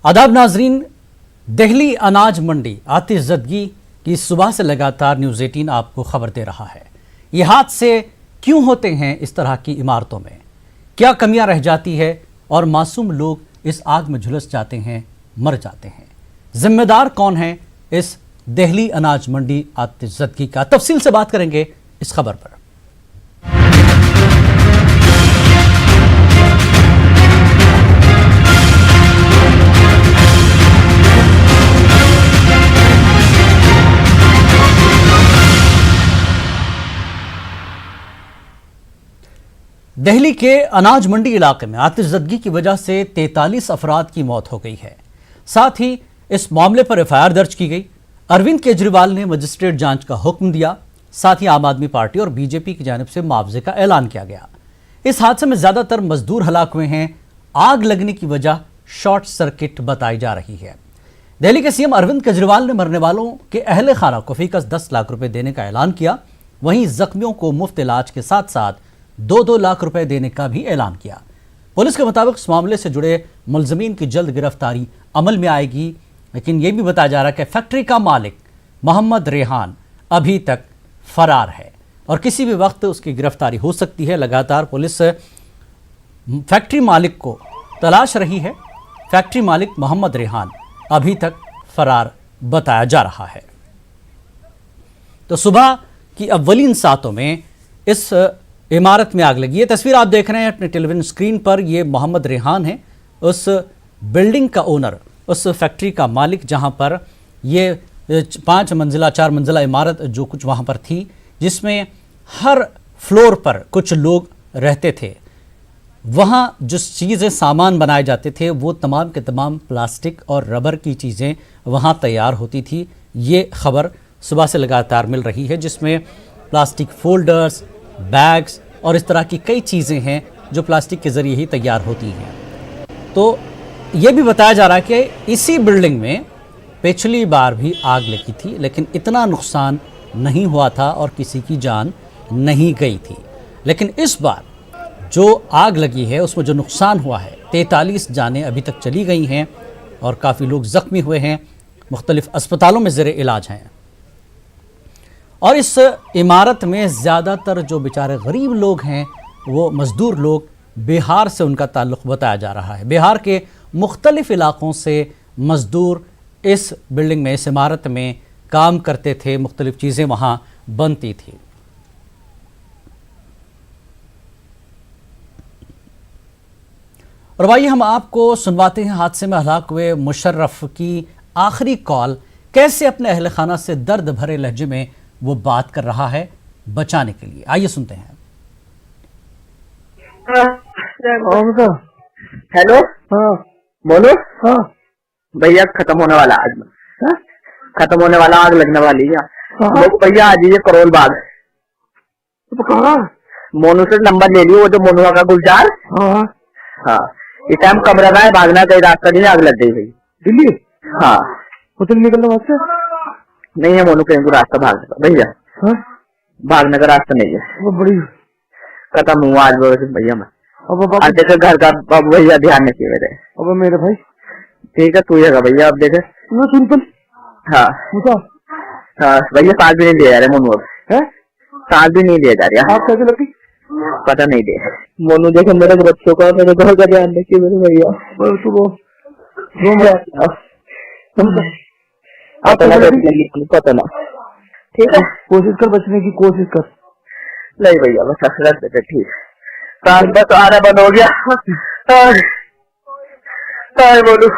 आदाब नाजरीन, दिल्ली अनाज मंडी आतिशज़दगी की सुबह से लगातार न्यूज़ 18 आपको खबर दे रहा है। ये हादसे क्यों होते हैं इस तरह की इमारतों में, क्या कमियां रह जाती है और मासूम लोग इस आग में झुलस जाते हैं, मर जाते हैं। जिम्मेदार कौन है इस दिल्ली अनाज मंडी आतिशज़दगी का, तफसील से बात करेंगे इस खबर पर। दिल्ली के अनाज मंडी इलाके में आतिशज़दगी की वजह से 43 अफराद की मौत हो गई है। साथ ही इस मामले पर एफआईआर दर्ज की गई। अरविंद केजरीवाल ने मजिस्ट्रेट जांच का हुक्म दिया। साथ ही आम आदमी पार्टी और बीजेपी की जानिब से मुआवजे का ऐलान किया गया। इस हादसे में ज्यादातर मजदूर हलाक हुए हैं। आग लगने की वजह शॉर्ट सर्किट बताई जा रही है। दिल्ली के सीएम अरविंद केजरीवाल ने मरने वालों के अहले खाना को फीकस 10 लाख रुपए देने का ऐलान किया। वहीं जख्मियों को मुफ्त इलाज के साथ साथ 2-2 लाख रुपए देने का भी ऐलान किया। पुलिस के मुताबिक इस मामले से जुड़े मुलजमीन की जल्द गिरफ्तारी अमल में आएगी। लेकिन यह भी बताया जा रहा है कि फैक्ट्री का मालिक मोहम्मद रेहान अभी तक फरार है और किसी भी वक्त उसकी गिरफ्तारी हो सकती है। लगातार पुलिस फैक्ट्री मालिक को तलाश रही है। फैक्ट्री मालिक मोहम्मद रेहान अभी तक फरार बताया जा रहा है। तो सुबह की अव्वलीन सातों में इस इमारत में आग लगी है। तस्वीर आप देख रहे हैं अपने टेलीविजन स्क्रीन पर। ये मोहम्मद रेहान है, उस बिल्डिंग का ओनर, उस फैक्ट्री का मालिक जहां पर ये 5 मंजिला 4 मंजिला इमारत जो कुछ वहां पर थी, जिसमें हर फ्लोर पर कुछ लोग रहते थे। वहां जो चीज़ें सामान बनाए जाते थे वो तमाम के तमाम प्लास्टिक और रबर की चीज़ें वहां तैयार होती थी। ये खबर सुबह से लगातार मिल रही है, जिसमें प्लास्टिक फोल्डर्स, बैग्स और इस तरह की कई चीज़ें हैं जो प्लास्टिक के ज़रिए ही तैयार होती हैं। तो ये भी बताया जा रहा है कि इसी बिल्डिंग में पिछली बार भी आग लगी थी, लेकिन इतना नुकसान नहीं हुआ था और किसी की जान नहीं गई थी। लेकिन इस बार जो आग लगी है उसमें जो नुकसान हुआ है, 43 जानें अभी तक चली गई हैं और काफ़ी लोग ज़ख्मी हुए हैं, मुख्तलिफ़ अस्पतालों में ज़ेरे इलाज हैं। और इस इमारत में ज़्यादातर जो बेचारे गरीब लोग हैं, वो मज़दूर लोग, बिहार से उनका ताल्लुक़ बताया जा रहा है। बिहार के मुख्तलिफ़ इलाक़ों से मज़दूर इस बिल्डिंग में, इस इमारत में काम करते थे, मुख्तलिफ़ चीज़ें वहाँ बनती थी। और भाई हम आपको सुनवाते हैं हादसे में हलाक हुए मुशर्रफ की आखिरी कॉल। कैसे अपने अहल खाना से दर्द भरे लहजे में वो बात कर रहा है बचाने के लिए। आइए सुनते हैं। हेलो, हाँ बोलो। हाँ भैया, खत्म होने वाला आज, खत्म होने वाला, आग लगने वाली है भैया। आ जाइए करोल बाग। तो कहाँ? मोनू से नंबर ले लियो, वो जो मोनुआ का गुलजार। हाँ, इस टाइम कमरा है, भागना कहीं रास्ता नहीं, आग लग गई भाई दिल्ली। हाँ, उधर निकलना वहां से नहीं है मोनू, कहीं को रास्ता भागने का भैया। भागने का रास्ता नहीं है, वो बड़ी खत्म हुआ आज भैया। मैं अब देखे घर का भैया ध्यान नहीं किए मेरे। अब मेरे भाई ठीक है, तू ही है भैया। अब देखे सिंपल। हाँ हाँ भैया, सांस भी नहीं लिया जा रहा मोनू, अब सांस भी नहीं लिया जा रहा। आप कैसे लगी पता नहीं दे मोनू। देखे मेरे बच्चों का, मेरे घर का ध्यान रखिए मेरे भैया। पता ना, ठीक है, कोशिश कर बचने की, कोशिश कर। नहीं भैया बस रख देते, ठीक। सांस बस आना बंद हो गया। बोलू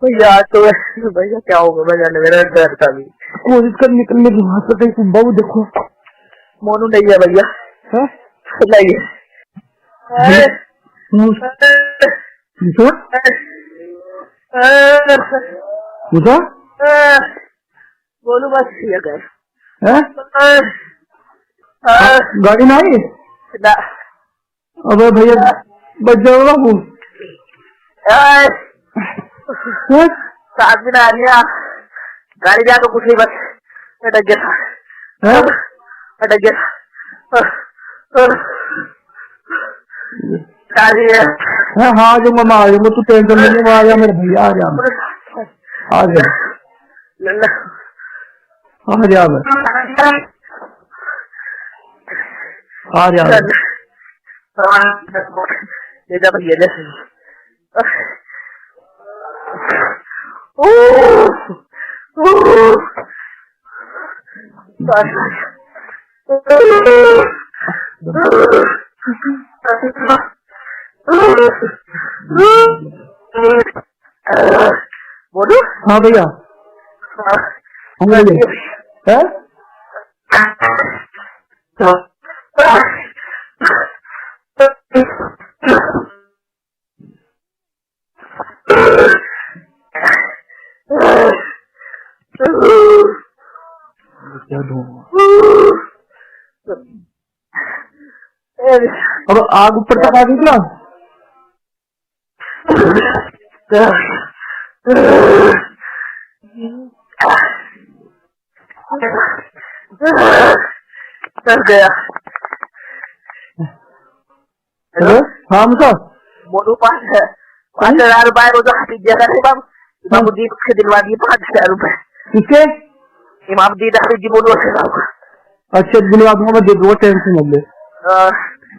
भैया, तो भैया क्या होगा, मैं जाने, मेरा डर था भी। कोशिश कर निकलने की, वहां पर तुम बाबू देखो। मोनू नहीं है भैया, नहीं बोलू बस ठीक है। गाड़ी ना आई ना। अबे भैया बच जाओ बाबू। साथ भी ना आ गया, गाड़ी जा तो कुछ नहीं, बस अटक गया था, अटक गया। हाँ हाँ जो मैं आ जाऊंगा, तू टेंशन नहीं ले, आ जा मेरे भैया, आ जा आ जा आ जा आ जा बोलो। हाँ भैया हम लोग है क्या धुआं, अब आग ऊपर तक आ गई क्या? चल गया। हेलो हाँ मुसा बोलो 5,000 रुपए को तो हाथी दिया था बाबू, इमामुद्दीन उसके दिलवा दिए 5,000 रुपए। किसके? इमामुद्दीन हाफिज जी बोलो साहब। अच्छा दिलवा दूंगा मैं, दे दूंगा, टेंशन मत ले,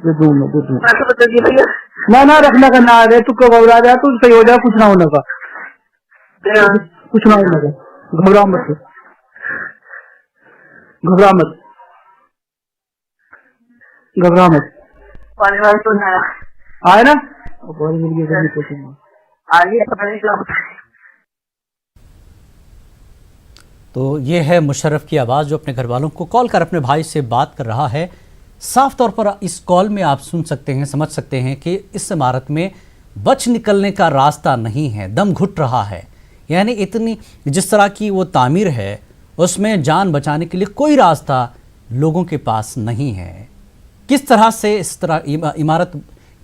दे दूंगा भैया ना रखना का ना रे, तू कब घबरा रहा, तू सही हो जाए, कुछ ना होने का, कुछ ना होने का, घबरा मत, घबरा मत, घबरा मत, पानी वाले तो ना आए ना मिल गया, आगे पता नहीं क्या होता है। तो ये है मुशर्रफ की आवाज़ जो अपने घर वालों को कॉल कर अपने भाई से बात कर रहा है। साफ तौर पर इस कॉल में आप सुन सकते हैं, समझ सकते हैं कि इस इमारत में बच निकलने का रास्ता नहीं है, दम घुट रहा है। यानी इतनी जिस तरह की वो तामीर है उसमें जान बचाने के लिए कोई रास्ता लोगों के पास नहीं है। किस तरह से इस तरह इमारत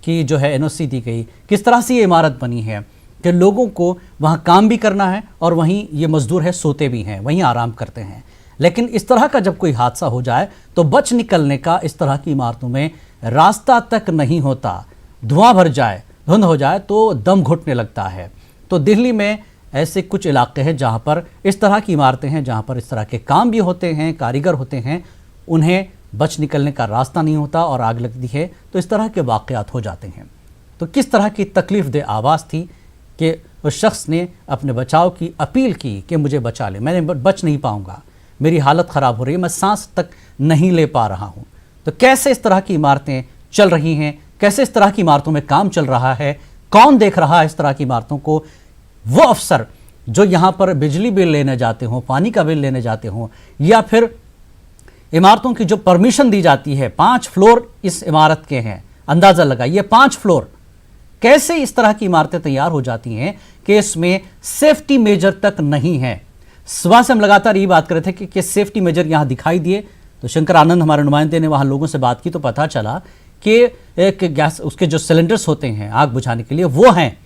की जो है एनओसी दी गई, किस तरह से ये इमारत बनी है कि लोगों को वहाँ काम भी करना है और वहीं ये मज़दूर है सोते भी हैं, वहीं आराम करते हैं। लेकिन इस तरह का जब कोई हादसा हो जाए तो बच निकलने का इस तरह की इमारतों में रास्ता तक नहीं होता। धुआं भर जाए, धुंध हो जाए तो दम घुटने लगता है। तो दिल्ली में ऐसे कुछ इलाके हैं जहाँ पर इस तरह की इमारतें हैं, जहाँ पर इस तरह के काम भी होते हैं, कारीगर होते हैं, उन्हें बच निकलने का रास्ता नहीं होता और आग लगती है तो इस तरह के वाक़यात हो जाते हैं। तो किस तरह की तकलीफ़ दे आवाज़ थी कि उस शख्स ने अपने बचाव की अपील की कि मुझे बचा ले, मैं बच नहीं पाऊँगा, मेरी हालत ख़राब हो रही है, मैं सांस तक नहीं ले पा रहा हूँ। तो कैसे इस तरह की इमारतें चल रही हैं, कैसे इस तरह की इमारतों में काम चल रहा है, कौन देख रहा है इस तरह की इमारतों को? वो अफसर जो यहाँ पर बिजली बिल लेने जाते हों, पानी का बिल लेने जाते हों, या फिर इमारतों की जो परमिशन दी जाती है, 5 फ्लोर इस इमारत के हैं, अंदाज़ा लगाइए 5 फ्लोर। कैसे इस तरह की इमारतें तैयार हो जाती हैं कि इसमें सेफ्टी मेजर तक नहीं है? सुबह से हम लगातार ये बात कर रहे थे कि सेफ्टी मेजर यहाँ दिखाई दिए, तो शंकर आनंद हमारे नुमाइंदे ने वहाँ लोगों से बात की तो पता चला कि एक गैस उसके जो सिलेंडर्स होते हैं आग बुझाने के लिए वो हैं,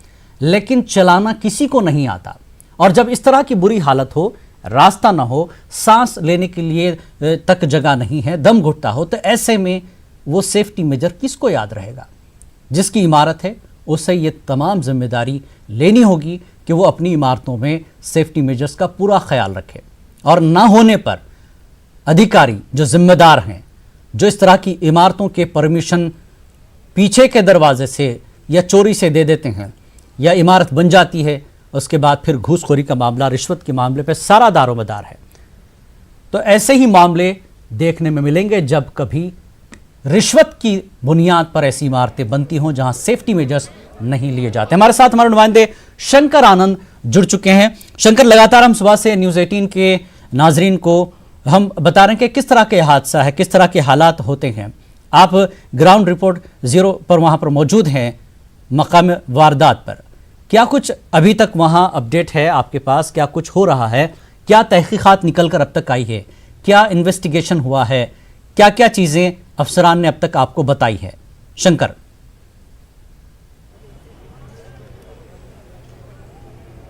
लेकिन चलाना किसी को नहीं आता। और जब इस तरह की बुरी हालत हो, रास्ता ना हो, सांस लेने के लिए तक जगह नहीं है, दम घुटता हो, तो ऐसे में वो सेफ्टी मेजर किसको याद रहेगा? जिसकी इमारत है उसे ये तमाम जिम्मेदारी लेनी होगी कि वो अपनी इमारतों में सेफ्टी मेजर्स का पूरा ख्याल रखे। और ना होने पर अधिकारी जो जिम्मेदार हैं, जो इस तरह की इमारतों के परमिशन पीछे के दरवाजे से या चोरी से दे देते हैं, या इमारत बन जाती है उसके बाद फिर घूसखोरी का मामला, रिश्वत के मामले पे सारा दारोमदार है। तो ऐसे ही मामले देखने में मिलेंगे जब कभी रिश्वत की बुनियाद पर ऐसी इमारतें बनती हों जहां सेफ्टी मेजर्स नहीं लिए जाते। हमारे साथ हमारे नुमाइंदे शंकर आनंद जुड़ चुके हैं। शंकर, लगातार हम सुबह से न्यूज़ 18 के नाजरीन को हम बता रहे हैं कि किस तरह के हादसा है, किस तरह के हालात होते हैं। आप ग्राउंड रिपोर्ट 0 पर वहां पर मौजूद हैं, मकाम वारदात पर। क्या कुछ अभी तक वहां अपडेट है आपके पास? क्या कुछ हो रहा है? क्या तहकीकात निकल कर अब तक आई है? क्या इन्वेस्टिगेशन हुआ है? क्या क्या चीज़ें अफसरान ने अब तक आपको बताई है? शंकर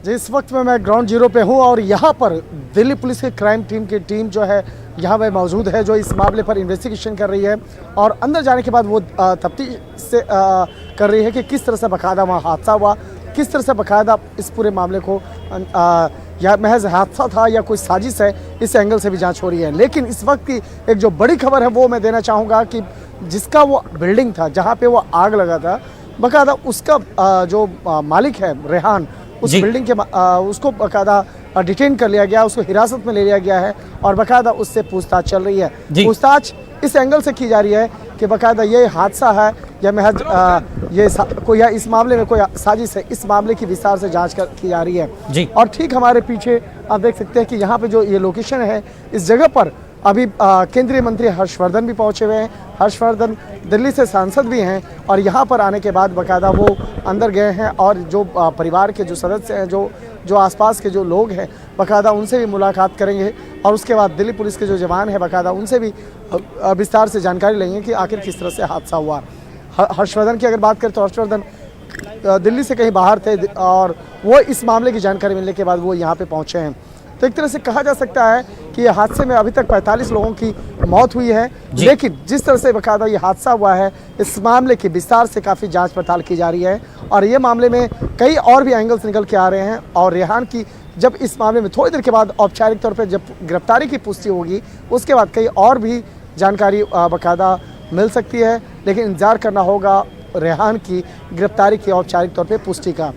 जी, इस वक्त में मैं ग्राउंड 0 पे हूँ और यहाँ पर दिल्ली पुलिस के क्राइम टीम की टीम जो है यहाँ पे मौजूद है, जो इस मामले पर इन्वेस्टिगेशन कर रही है। और अंदर जाने के बाद वो तफ्तीश से कर रही है कि किस तरह से बाकायदा वहाँ हादसा हुआ, किस तरह से बाकायदा इस पूरे मामले को या महज हादसा था या कोई साजिश है, इस एंगल से भी जांच हो रही है। लेकिन इस वक्त की एक जो बड़ी खबर है वो मैं देना चाहूँगा कि जिसका वो बिल्डिंग था जहाँ पे वो आग लगा था, बाकायदा उसका जो मालिक है रेहान, उस बिल्डिंग के उसको बाकायदा डिटेन कर लिया गया, उसको हिरासत में ले लिया गया है और बाकायदा उससे पूछताछ चल रही है। पूछताछ इस एंगल से की जा रही है कि बाकायदा ये हादसा है या महज कोई इस मामले में कोई साजिश है, इस मामले की विस्तार से जांच की जा रही है। और ठीक हमारे पीछे आप देख सकते हैं कि यहाँ पे जो ये लोकेशन है, इस जगह पर अभी केंद्रीय मंत्री हर्षवर्धन भी पहुँचे हुए हैं। हर्षवर्धन दिल्ली से सांसद भी हैं और यहाँ पर आने के बाद बाकायदा वो अंदर गए हैं और जो परिवार के जो सदस्य हैं, जो आसपास के जो लोग हैं, बाकायदा उनसे भी मुलाकात करेंगे और उसके बाद दिल्ली पुलिस के जो जवान हैं बाकायदा उनसे भी विस्तार से जानकारी लेंगे कि आखिर किस तरह से हादसा हुआ। हर्षवर्धन की अगर बात करें तो हर्षवर्धन दिल्ली से कहीं बाहर थे और वो इस मामले की जानकारी मिलने के बाद वो यहाँ पे पहुँचे हैं। तो एक तरह से कहा जा सकता है कि ये हादसे में अभी तक 45 लोगों की मौत हुई है, लेकिन जिस तरह से बाकायदा ये हादसा हुआ है, इस मामले की विस्तार से काफ़ी जांच पड़ताल की जा रही है और ये मामले में कई और भी एंगल्स निकल के आ रहे हैं। और रेहान की जब इस मामले में थोड़ी देर के बाद औपचारिक तौर पर जब गिरफ्तारी की पुष्टि होगी, उसके बाद कई और भी जानकारी बाकायदा मिल सकती है, लेकिन इंतजार करना होगा रेहान की गिरफ्तारी की औपचारिक तौर पर पुष्टि का।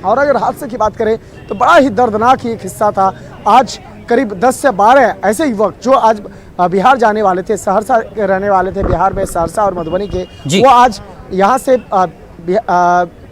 और अगर हादसे की बात करें तो बड़ा ही दर्दनाक एक हिस्सा था। आज करीब 10 से 12 ऐसे युवक जो आज बिहार जाने वाले थे, सहरसा के रहने वाले थे, बिहार में सहरसा और मधुबनी के, वो आज यहाँ से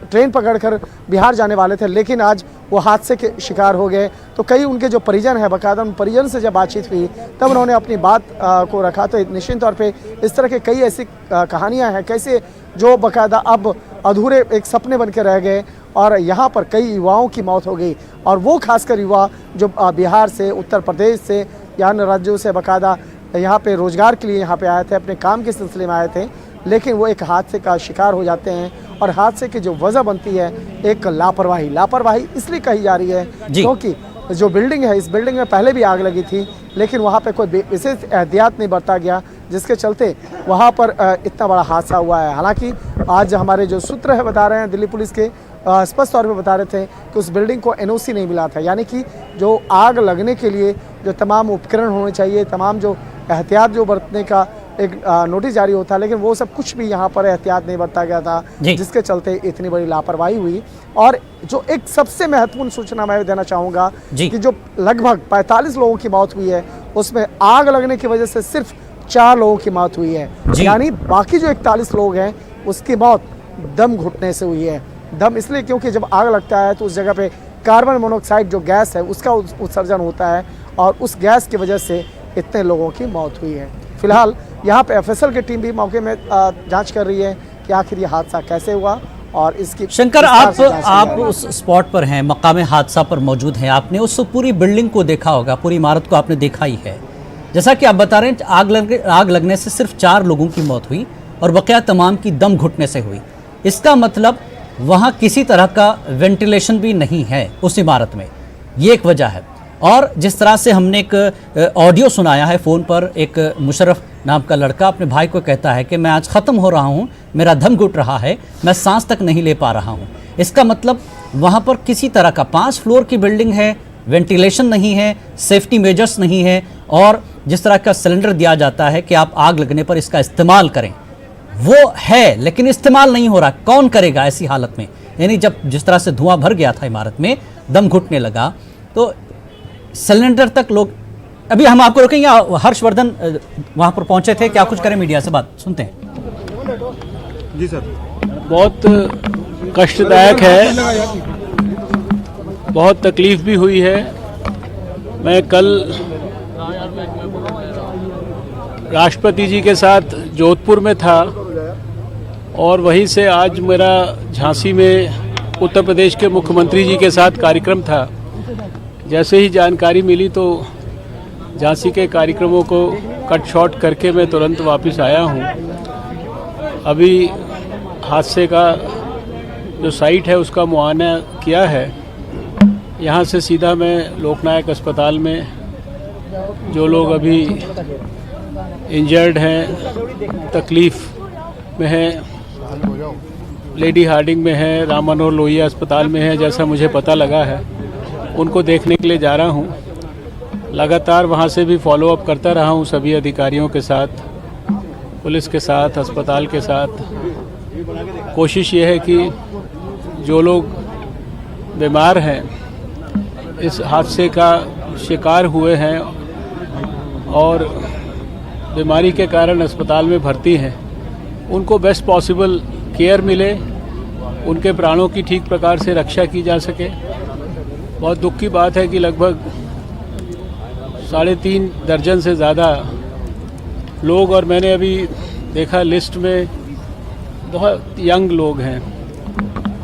ट्रेन पकड़कर बिहार जाने वाले थे, लेकिन आज वो हादसे के शिकार हो गए। तो कई उनके जो परिजन हैं, बाकायदा उन परिजन से जब बातचीत हुई तब उन्होंने अपनी बात को रखा। तो निश्चित तौर पे इस तरह के कई ऐसी कहानियां हैं कैसे जो बाकायदा अब अधूरे एक सपने बन के रह गए और यहाँ पर कई युवाओं की मौत हो गई। और वो खासकर युवा जो बिहार से, उत्तर प्रदेश से या अन्य राज्यों से बाकायदा यहाँ पे रोजगार के लिए यहाँ पे आए थे, अपने काम के सिलसिले में आए थे, लेकिन वो एक हादसे का शिकार हो जाते हैं। और हादसे की जो वजह बनती है एक लापरवाही इसलिए कही जा रही है क्योंकि जो बिल्डिंग है, इस बिल्डिंग में पहले भी आग लगी थी, लेकिन वहाँ पे कोई विशेष एहतियात नहीं बरता गया, जिसके चलते वहाँ पर इतना बड़ा हादसा हुआ है। हालांकि आज हमारे जो सूत्र है बता रहे हैं दिल्ली पुलिस के, स्पष्ट तौर पे बता रहे थे कि उस बिल्डिंग को एनओसी नहीं मिला था, यानी कि जो आग लगने के लिए जो तमाम उपकरण होने चाहिए, तमाम जो एहतियात जो बरतने का एक नोटिस जारी होता है, लेकिन वो सब कुछ भी यहाँ पर एहतियात नहीं बरता गया था, जिसके चलते इतनी बड़ी लापरवाही हुई। और जो एक सबसे महत्वपूर्ण सूचना मैं देना चाहूँगा कि जो लगभग 45 लोगों की मौत हुई है, उसमें आग लगने की वजह से सिर्फ 4 लोगों की मौत हुई है, यानी बाकी जो 41 लोग हैं उसकी मौत दम घुटने से हुई है। दम इसलिए क्योंकि जब आग लगता है तो उस जगह पे कार्बन मोनोऑक्साइड जो गैस है उसका उत्सर्जन होता है और उस गैस की वजह से इतने लोगों की मौत हुई है। फिलहाल यहाँ पे एफएसएल की टीम भी मौके में जांच कर रही है कि आखिर ये हादसा कैसे हुआ और इसकी। शंकर, आप उस स्पॉट पर हैं, मकामे हादसा पर मौजूद हैं, आपने उस पूरी बिल्डिंग को देखा होगा, पूरी इमारत को आपने देखा ही है। जैसा कि आप बता रहे हैं आग लगने से सिर्फ 4 लोगों की मौत हुई और बकाया तमाम की दम घुटने से हुई। इसका मतलब वहाँ किसी तरह का वेंटिलेशन भी नहीं है उस इमारत में, ये एक वजह है। और जिस तरह से हमने एक ऑडियो सुनाया है फ़ोन पर, एक मुशर्रफ नाम का लड़का अपने भाई को कहता है कि मैं आज ख़त्म हो रहा हूँ, मेरा दम घुट रहा है, मैं सांस तक नहीं ले पा रहा हूँ। इसका मतलब वहाँ पर किसी तरह का 5 फ्लोर की बिल्डिंग है, वेंटिलेशन नहीं है, सेफ्टी मेजर्स नहीं है और जिस तरह का सिलेंडर दिया जाता है कि आप आग लगने पर इसका इस्तेमाल करें, वो है लेकिन इस्तेमाल नहीं हो रहा। कौन करेगा ऐसी हालत में? यानी जब जिस तरह से धुआं भर गया था इमारत में, दम घुटने लगा, तो सिलेंडर तक लोग। अभी हम आपको रोकेंगे, हर्षवर्धन वहां पर पहुंचे थे, क्या कुछ करें, मीडिया से बात सुनते हैं। जी सर, बहुत कष्टदायक है, बहुत तकलीफ भी हुई है। मैं कल राष्ट्रपति जी के साथ जोधपुर में था और वहीं से आज मेरा झांसी में उत्तर प्रदेश के मुख्यमंत्री जी के साथ कार्यक्रम था। जैसे ही जानकारी मिली तो झांसी के कार्यक्रमों को कट शॉर्ट करके मैं तुरंत वापस आया हूँ। अभी हादसे का जो साइट है उसका मुआयना किया है। यहाँ से सीधा मैं लोकनायक अस्पताल में जो लोग अभी इंजर्ड हैं, तकलीफ़ में हैं, लेडी हार्डिंग में है, राम मनोहर लोहिया अस्पताल में है, जैसा मुझे पता लगा है। उनको देखने के लिए जा रहा हूँ। लगातार वहाँ से भी फॉलोअप करता रहा हूँ सभी अधिकारियों के साथ, पुलिस के साथ, अस्पताल के साथ। कोशिश ये है कि जो लोग बीमार हैं, इस हादसे का शिकार हुए हैं और बीमारी के कारण अस्पताल में भर्ती हैं, उनको बेस्ट पॉसिबल केयर मिले, उनके प्राणों की ठीक प्रकार से रक्षा की जा सके। बहुत दुख की बात है कि लगभग 3.5 दर्जन से ज़्यादा लोग, और मैंने अभी देखा लिस्ट में बहुत यंग लोग हैं,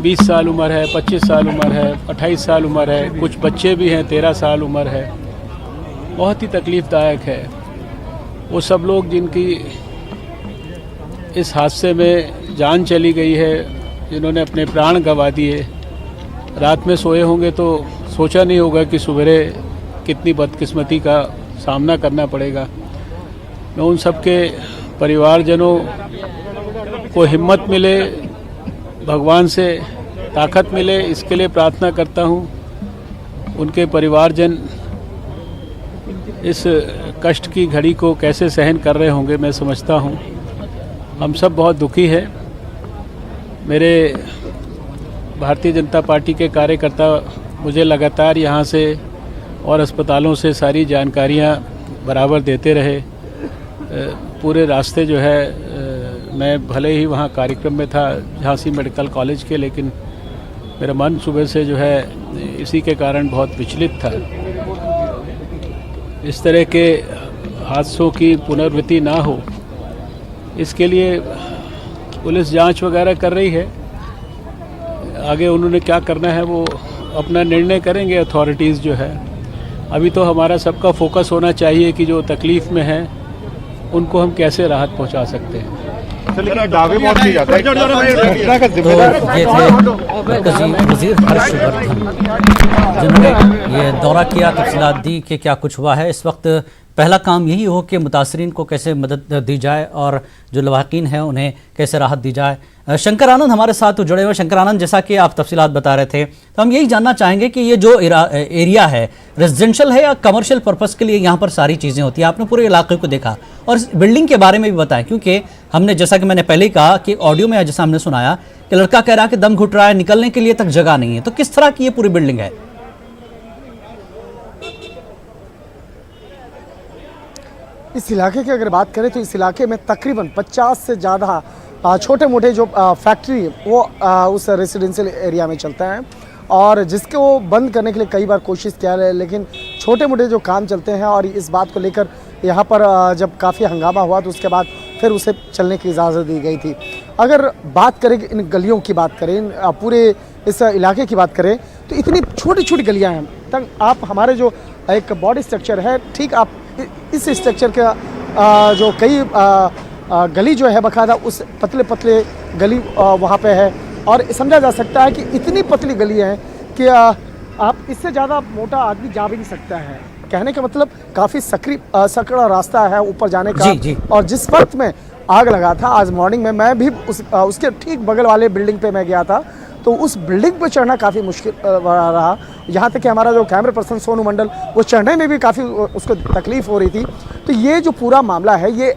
20 साल उम्र है, 25 साल उम्र है, 28 साल उम्र है, कुछ बच्चे भी हैं, 13 साल उम्र है। बहुत ही तकलीफ़दायक है। वो सब लोग जिनकी इस हादसे में जान चली गई है, जिन्होंने अपने प्राण गंवा दिए, रात में सोए होंगे तो सोचा नहीं होगा कि सवेरे कितनी बदकिस्मती का सामना करना पड़ेगा। मैं उन सब के परिवारजनों को हिम्मत मिले, भगवान से ताकत मिले, इसके लिए प्रार्थना करता हूँ। उनके परिवारजन इस कष्ट की घड़ी को कैसे सहन कर रहे होंगे, मैं समझता हूँ। हम सब बहुत दुखी हैं। मेरे भारतीय जनता पार्टी के कार्यकर्ता मुझे लगातार यहाँ से और अस्पतालों से सारी जानकारियाँ बराबर देते रहे। पूरे रास्ते जो है, मैं भले ही वहाँ कार्यक्रम में था झांसी मेडिकल कॉलेज के, लेकिन मेरा मन सुबह से जो है इसी के कारण बहुत विचलित था। इस तरह के हादसों की पुनरावृत्ति ना हो, इसके लिए पुलिस जांच वगैरह कर रही है। आगे उन्होंने क्या करना है वो अपना निर्णय करेंगे अथॉरिटीज़ जो है। अभी तो हमारा सबका फोकस होना चाहिए कि जो तकलीफ़ में है उनको हम कैसे राहत पहुंचा सकते हैं। तो ये थे मरकज़ी वज़ीर हर्षवर्धन, जिन्होंने ये दौरा किया, तफसीलात दी कि क्या कुछ हुआ है। इस वक्त पहला काम यही हो कि मुतासरीन को कैसे मदद दी जाए और जो लवाकिन हैं उन्हें कैसे राहत दी जाए। शंकर आनंद हमारे साथ जुड़े हुए। शंकर आनंद, जैसा कि आप तफसीलात बता रहे थे, तो हम यही जानना चाहेंगे कि ये जो एरिया है रेजिडेंशियल है या कमर्शियल पर्पस के लिए यहाँ पर सारी चीज़ें होती हैं? आपने पूरे इलाके को देखा और इस बिल्डिंग के बारे में भी बताएं, क्योंकि हमने, जैसा कि मैंने पहले ही कहा कि ऑडियो में जैसा हमने सुनाया कि लड़का कह रहा है कि दम घुट रहा है, निकलने के लिए तक जगह नहीं है। तो किस तरह की ये पूरी बिल्डिंग है? इस इलाके की अगर बात करें तो इस इलाके में तकरीबन 50 से ज़्यादा छोटे मोटे जो फैक्ट्री वो उस रेसिडेंशियल एरिया में चलता है, और जिसको वो बंद करने के लिए कई बार कोशिश किया है, लेकिन छोटे मोटे जो काम चलते हैं। और इस बात को लेकर यहाँ पर जब काफ़ी हंगामा हुआ तो उसके बाद फिर उसे चलने की इजाज़त दी गई थी। अगर बात करें इन गलियों की बात करें, पूरे इस इलाके की बात करें, तो इतनी छोटी छोटी गलियाँ हैं। तक आप हमारे जो एक बॉडी स्ट्रक्चर है, ठीक आप इस स्ट्रक्चर का जो कई गली जो है बकायदा उस पतले पतले गली वहाँ पे है, और समझा जा सकता है कि इतनी पतली गली है कि आप इससे ज़्यादा मोटा आदमी जा भी नहीं सकता है। कहने का मतलब काफ़ी सकड़ा रास्ता है ऊपर जाने का। जी। और जिस वक्त में आग लगा था आज मॉर्निंग में, मैं भी उसके ठीक बगल वाले बिल्डिंग पे मैं गया था, तो उस बिल्डिंग पे चढ़ना काफ़ी मुश्किल रहा। यहाँ तक कि हमारा जो कैमरा पर्सन सोनू मंडल, वो चढ़ने में भी काफ़ी उसको तकलीफ़ हो रही थी। तो ये जो पूरा मामला है, ये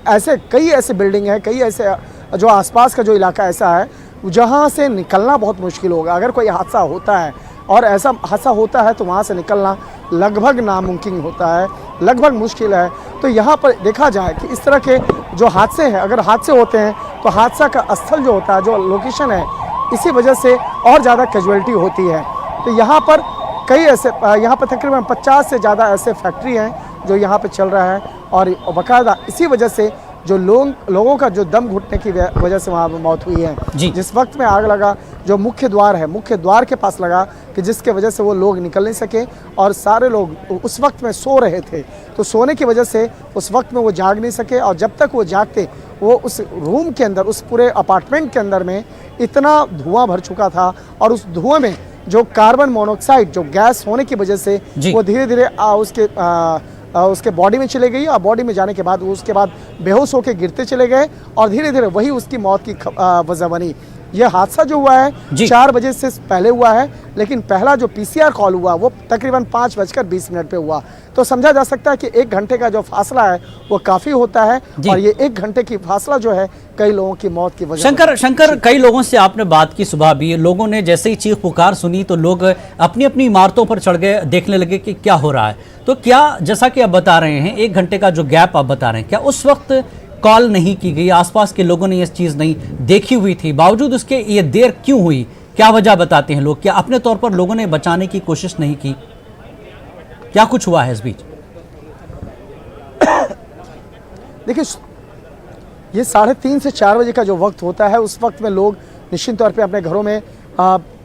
कई ऐसे बिल्डिंग हैं, कई ऐसे जो आसपास का जो इलाका ऐसा है जहाँ से निकलना बहुत मुश्किल होगा। अगर कोई हादसा होता है और ऐसा हादसा होता है तो वहाँ से निकलना लगभग नामुमकिन होता है, लगभग मुश्किल है। तो यहाँ पर देखा जाए कि इस तरह के जो हादसे हैं, अगर हादसे होते हैं तो हादसा का स्थल जो होता है, जो लोकेशन है, इसी वजह से और ज़्यादा कैजुअलिटी होती है। तो यहाँ पर कई ऐसे, यहाँ पर तकरीबन 50 से ज़्यादा ऐसे फैक्ट्री हैं जो यहाँ पे चल रहा है, और बाकायदा इसी वजह से जो लोगों का जो दम घुटने की वजह से वहाँ मौत हुई है। जिस वक्त में आग लगा, जो मुख्य द्वार है, मुख्य द्वार के पास लगा, कि जिसके वजह से वो लोग निकल नहीं सके, और सारे लोग उस वक्त में सो रहे थे। तो सोने की वजह से उस वक्त में वो जाग नहीं सके, और जब तक वो जागते, वो उस रूम के अंदर, उस पूरे अपार्टमेंट के अंदर में इतना धुआं भर चुका था, और उस धुएं में जो कार्बन मोनोऑक्साइड जो गैस होने की वजह से वो धीरे धीरे उसके बॉडी में चले गई, और बॉडी में जाने के बाद उसके बाद बेहोश होकर गिरते चले गए, और धीरे धीरे वही उसकी मौत की वजह बनी। ये हादसा जो हुआ है जी। 4 बजे से पहले हुआ है, लेकिन पहला जो पीसीआर कॉल हुआ वो तकरीबन 5:20 पे हुआ। तो समझा जा सकता है कि 1 घंटे का जो फासला है वो काफ़ी होता है, जी। और ये 1 घंटे की फासला जो है कई लोगों की मौत की वजह शंकर कई लोगों से आपने बात की सुबह भी, लोगों ने जैसे ही चीख पुकार सुनी तो लोग अपनी अपनी इमारतों पर चढ़ गए, देखने लगे कि क्या हो रहा है। तो क्या, जैसा कि आप बता रहे हैं 1 घंटे का जो गैप आप बता रहे हैं, क्या उस वक्त कॉल नहीं की गई, आसपास के लोगों ने ये चीज़ नहीं देखी हुई थी, बावजूद उसके ये देर क्यों हुई? क्या वजह बताते हैं लोग? क्या अपने तौर पर लोगों ने बचाने की कोशिश नहीं की? क्या कुछ हुआ है इस बीच? देखिए, ये 3:30 से 4 बजे का जो वक्त होता है, उस वक्त में लोग निश्चित तौर पे अपने घरों में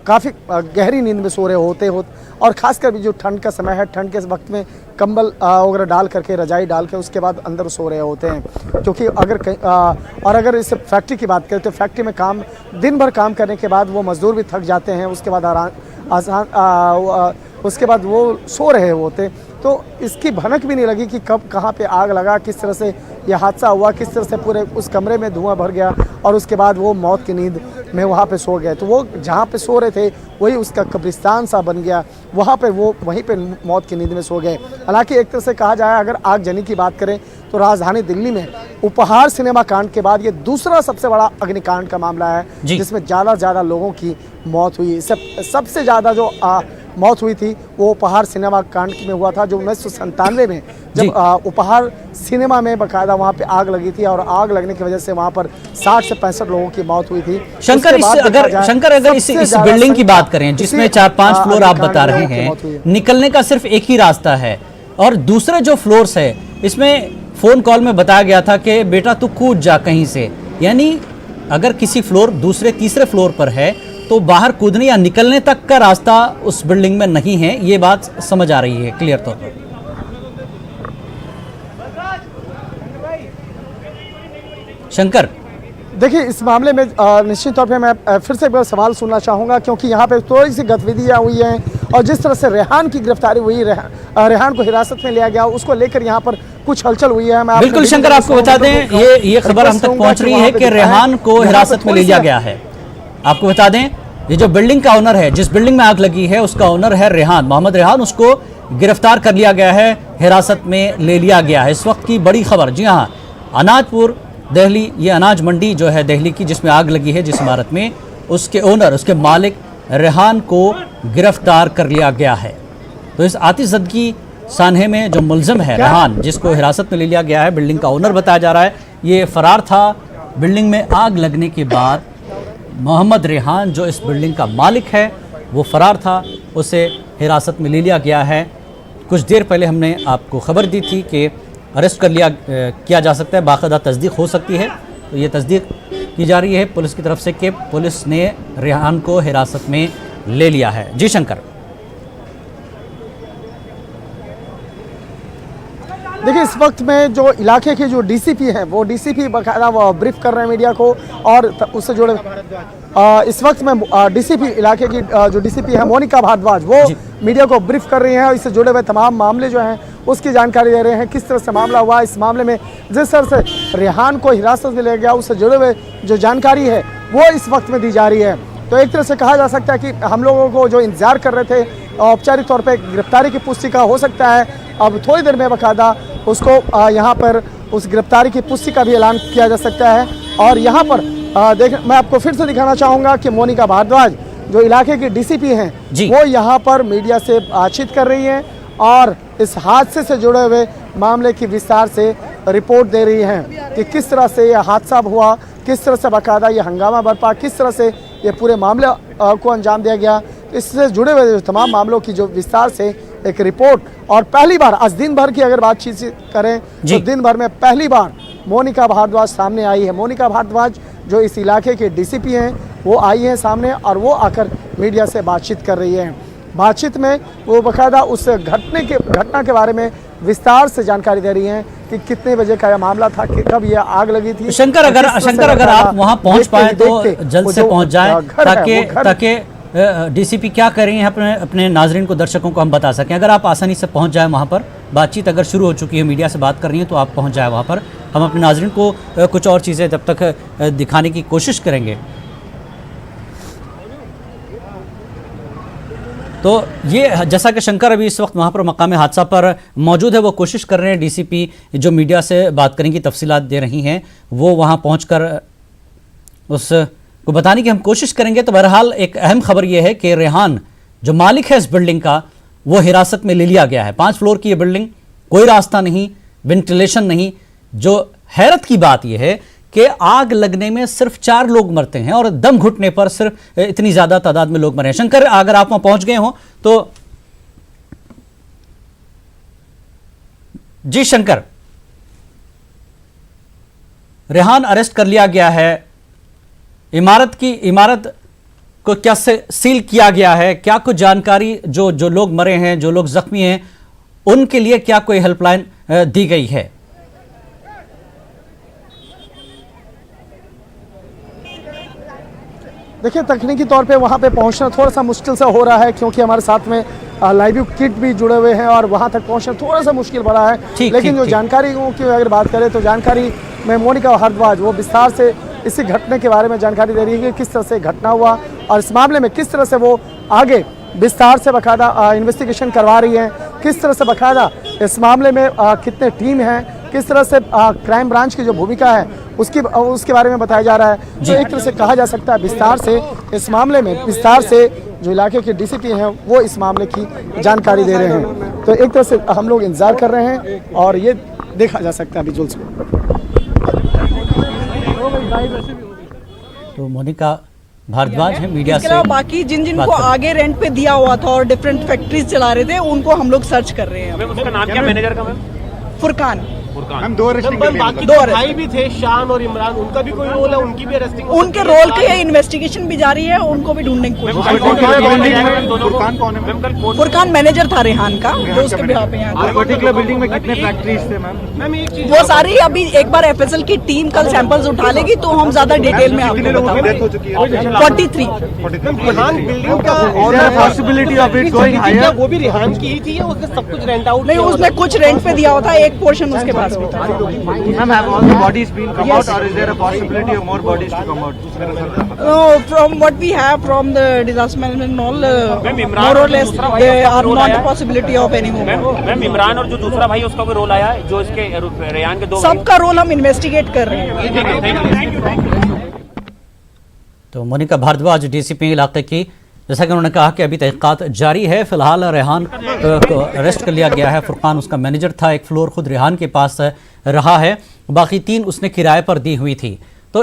काफ़ी गहरी नींद में सो रहे होते और ख़ासकर भी जो ठंड का समय है, ठंड के वक्त में कंबल वगैरह डाल करके, रजाई डाल के उसके बाद अंदर सो रहे होते हैं। क्योंकि अगर इस फैक्ट्री की बात करें तो फैक्ट्री में दिन भर काम करने के बाद वो मज़दूर भी थक जाते हैं, उसके बाद वो सो रहे होते, तो इसकी भनक भी नहीं लगी कि कब कहाँ पे आग लगा, किस तरह से यह हादसा हुआ, किस तरह से पूरे उस कमरे में धुआं भर गया और उसके बाद वो मौत की नींद में वहाँ पे सो गए। तो वो जहाँ पे सो रहे थे वही उसका कब्रिस्तान सा बन गया, वहीं पे मौत की नींद में सो गए। हालांकि एक तरह से कहा जाए, अगर आगजनी की बात करें तो राजधानी दिल्ली में उपहार सिनेमा कांड के बाद ये दूसरा सबसे बड़ा अग्निकांड का मामला है, जिसमें ज़्यादा से ज़्यादा लोगों की मौत हुई। सबसे ज़्यादा जो मौत हुई थी वो उपहार सिनेमा कांड में हुआ था, जो 1997 में जब उपहार सिनेमा में बाकायदा वहाँ पे आग लगी थी, और आग लगने की वजह से वहाँ पर 60 से 65 लोगों की मौत हुई थी। शंकर, अगर इस बिल्डिंग की बात करें जिसमें 4-5 फ्लोर आप बता रहे हैं, निकलने का सिर्फ एक ही रास्ता है, और दूसरे जो फ्लोर्स है इसमें फोन कॉल में बताया गया था कि बेटा तू कूद जा कहीं से, यानी अगर किसी फ्लोर दूसरे तीसरे फ्लोर पर है तो बाहर कूदने या निकलने तक का रास्ता उस बिल्डिंग में नहीं है, ये बात समझ आ रही है क्लियर तौर पर। शंकर, देखिए, इस मामले में निश्चित तौर पे मैं फिर से एक बार सवाल सुनना चाहूँगा, क्योंकि यहाँ पे थोड़ी सी गतिविधियाँ हुई हैं, और जिस तरह से रेहान की गिरफ्तारी हुई, रेहान को हिरासत में लिया गया, उसको लेकर यहाँ पर कुछ हलचल हुई है। मैं बिल्कुल शंकर, आपको बता दें ये खबर हम तक पहुँच रही है कि रेहान को हिरासत में लिया गया है। आपको बता दें, ये जो बिल्डिंग का ओनर है, जिस बिल्डिंग में आग लगी है, उसका ओनर है रेहान, मोहम्मद रेहान, उसको गिरफ्तार कर लिया गया है, हिरासत में ले लिया गया है। इस वक्त की बड़ी खबर, जी हाँ, अनाजपुर दिल्ली, ये अनाज मंडी जो है दिल्ली की, जिसमें आग लगी है जिस इमारत में, उसके ओनर, उसके मालिक रेहान को गिरफ्तार कर लिया गया है। तो इस आतिशज़दगी सानहे में जो मुलजिम है रेहान, जिसको हिरासत में ले लिया गया है, बिल्डिंग का ओनर बताया जा रहा है, ये फरार था। बिल्डिंग में आग लगने के बाद मोहम्मद रेहान जो इस बिल्डिंग का मालिक है वो फरार था, उसे हिरासत में ले लिया गया है। कुछ देर पहले हमने आपको खबर दी थी कि अरेस्ट किया जा सकता है, बाकायदा तस्दीक हो सकती है, तो ये तस्दीक की जा रही है पुलिस की तरफ से कि पुलिस ने रेहान को हिरासत में ले लिया है। जी शंकर, देखिए, इस वक्त में जो इलाके के जो डीसीपी हैं, वो डीसीपी बाकायदा वो ब्रीफ कर रहे हैं मीडिया को, और उससे जुड़े इस वक्त में डीसीपी इलाके की जो डीसीपी है मोनिका भारद्वाज, वो मीडिया को ब्रीफ कर रही हैं, और इससे जुड़े हुए तमाम मामले जो हैं उसकी जानकारी दे रहे हैं, किस तरह से मामला हुआ। इस मामले में जिस तरह से रेहान को हिरासत में लिया गया, उससे जुड़े हुए जो जानकारी है वो इस वक्त में दी जा रही है। तो एक तरह से कहा जा सकता है कि हम लोगों को जो इंतजार कर रहे थे औपचारिक तौर पर गिरफ्तारी की पुष्टि का, हो सकता है अब थोड़ी देर में बाकायदा उसको यहाँ पर उस गिरफ्तारी की पुष्टि का भी ऐलान किया जा सकता है। और यहाँ पर मैं आपको फिर से दिखाना चाहूँगा कि मोनिका भारद्वाज जो इलाके की डीसीपी हैं, वो यहाँ पर मीडिया से बातचीत कर रही हैं और इस हादसे से जुड़े हुए मामले की विस्तार से रिपोर्ट दे रही हैं कि किस तरह से यह हादसा हुआ, किस तरह से बाकायदा ये हंगामा बरपा, किस तरह से ये पूरे मामले को अंजाम दिया गया। इससे जुड़े हुए तमाम मामलों की जो विस्तार से एक रिपोर्ट, और पहली बार आज दिन भर की अगर बातचीत करें तो दिन भर में पहली बार मोनिका भारद्वाज सामने आई है। मोनिका भारद्वाज जो इस इलाके के डीसीपी हैं, वो आई हैं सामने, और वो आकर मीडिया से बातचीत कर रही हैं। बातचीत में वो बाकायदा उस घटना के बारे में विस्तार से जानकारी दे रही हैं कि कितने बजे का यह मामला था, कि कब यह आग लगी थी। शंकर, अगर आप वहां पहुंच पाए तो जल्द से पहुंच जाए, ताकि डीसीपी क्या कर रही हैं अपने नाजरीन को, दर्शकों को हम बता सकें। अगर आप आसानी से पहुंच जाए वहां पर, बातचीत अगर शुरू हो चुकी है, मीडिया से बात कर रही हैं, तो आप पहुंच जाए वहां पर। हम अपने नाजरीन को कुछ और चीज़ें तब तक दिखाने की कोशिश करेंगे। तो ये जैसा कि शंकर अभी इस वक्त वहाँ पर मकाम हादसा पर मौजूद है, वो कोशिश कर रहे हैं, डीसीपी जो मीडिया से बात करेंगी, तफसीलात दे रही हैं, वो वहाँ पहुँचकर उसको बताने की हम कोशिश करेंगे। तो बहरहाल एक अहम खबर ये है कि रेहान जो मालिक है इस बिल्डिंग का, वो हिरासत में ले लिया गया है। 5 फ्लोर की ये बिल्डिंग, कोई रास्ता नहीं, वेंटिलेशन नहीं। जो हैरत की बात यह है कि आग लगने में सिर्फ 4 लोग मरते हैं और दम घुटने पर सिर्फ इतनी ज्यादा तादाद में लोग मरे हैं। शंकर, अगर आप वहां पहुंच गए हो तो जी शंकर, रेहान अरेस्ट कर लिया गया है, इमारत को क्या सील किया गया है, क्या कुछ जानकारी, जो लोग मरे हैं, जो लोग जख्मी हैं, उनके लिए क्या कोई हेल्पलाइन दी गई है? देखिए, तकनीकी तौर पे वहाँ पे पहुँचना थोड़ा सा मुश्किल सा हो रहा है, क्योंकि हमारे साथ में लाइव किट भी जुड़े हुए हैं और वहाँ तक पहुँचना थोड़ा सा मुश्किल बना है। लेकिन जो जानकारी की अगर बात करें तो जानकारी में मोनिका भारद्वाज वो विस्तार से इसी घटने के बारे में जानकारी दे रही है कि किस तरह से घटना हुआ और इस मामले में किस तरह से वो आगे विस्तार से बाकायदा इन्वेस्टिगेशन करवा रही है, किस तरह से बाकायदा इस मामले में कितने टीम हैं, किस तरह से क्राइम ब्रांच की जो भूमिका है उसके बारे में बताया जा रहा है। जो एक तरह से कहा जा सकता है विस्तार से इस मामले में विस्तार से जो इलाके के डीसीपी हैं वो इस मामले की जानकारी दे रहे हैं। तो एक तरह से हम लोग इंतजार कर रहे हैं और ये देखा जा सकता है विजुअल्स में। तो मोनिका भारद्वाज है मीडिया इसके से। अलावा बाकी जिनको आगे रेंट पे दिया हुआ था और डिफरेंट फैक्ट्रीज चला रहे थे, उनको हम लोग सर्च कर रहे हैं। उसका नाम क्या मैनेजर का मैम? फुरकान। मैम बाकी दो भाई भी थे, शान और इमरान, उनका भी कोई रोल है? उनकी भी अरेस्टिंग? उनके रोल की इन्वेस्टिगेशन भी जारी है, उनको भी ढूंढने की कोशिश। फुरकान मैनेजर था रेहान का, जो उसके बिहाफ पे यहाँ पर्टिकुलर बिल्डिंग में कितने फैक्ट्रीज थे मैम? एक चीज वो सारी अभी एक बार एफएसएल की टीम कल सैंपल्स उठा लेगी तो हम ज्यादा डिटेल में आपको बताएंगे। 43 रेहान बिल्डिंग का possibility of it going higher, वो भी रेहान की ही थी या उसने सब कुछ रेंट आउट? नहीं, उसने कुछ रेंट पे दिया हुआ था, एक पोर्शन उसके पास भी था। Ma'am, have all the bodies been come out, or is there a possibility of more bodies to come out? No, from what we have from the disaster management and all, more or less there are not the possibility of any more. Ma'am Imran और जो दूसरा भाई उसका भी role आया है, जो इसके रेहान के 2 सबका रोल हम इन्वेस्टिगेट कर रहे हैं। तो मोनिका भारद्वाज डीसीपी इलाके की, जैसा कि उन्होंने कहा कि अभी तहकीकात जारी है। फिलहाल रेहान को अरेस्ट कर लिया गया है। फुरकान उसका मैनेजर था, 1 फ्लोर खुद रेहान के पास रहा है, बाकी 3 उसने किराए पर दी हुई थी।